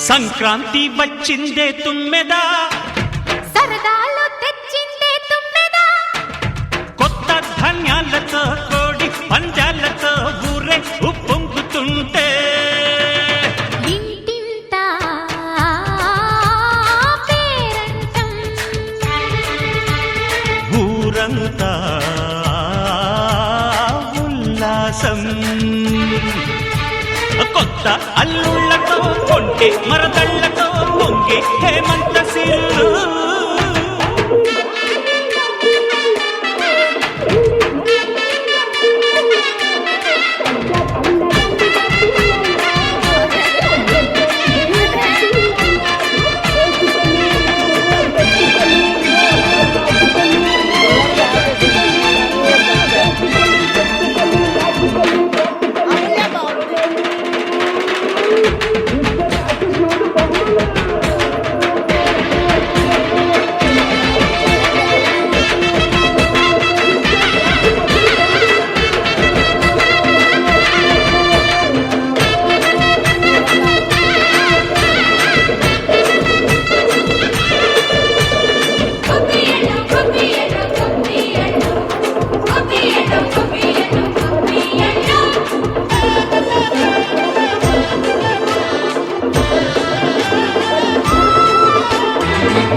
సంక్రాంతి వచ్చిందే తుమ్మెదా, సరదాలు తెచ్చిందే తుమ్మెదా, కొత్త ధాన్యాలతో కోడి పంజాలతో ఊరే ఉప్పొంగుతుంటే ఇంటింటా పేరంటం, ఊరంతా ఉల్లాసం. కొత్త అల్లుళ్ళతో కొంటే మరదళ్ళతో పొంగే హేమంత సిల్లు.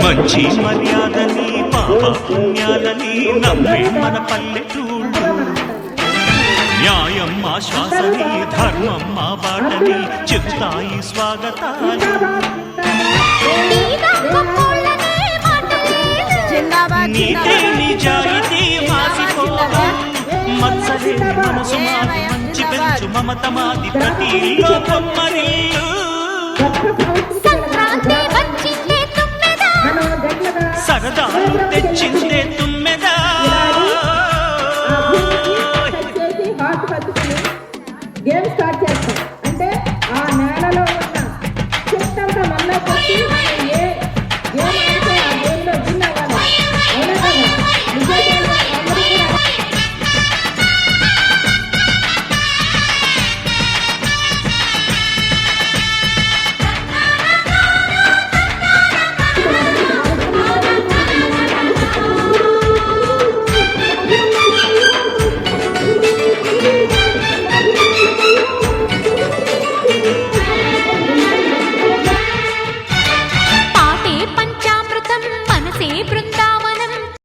మంచి మర్యాదని పాప పుణ్యాలని నమ్మే మన పల్లెటూళ్ళు, న్యాయం మా శ్వాసని ధర్మం మా బాటని చెప్తాయి స్వాగతాలు. నీతి నిజాయితీ మాసిపోవా, మత్సలేని మనసు మాది మంచి పెంచు మమత మాది ప్రతి లోకం మరిల్లు. సరదాలు తెచ్చిందే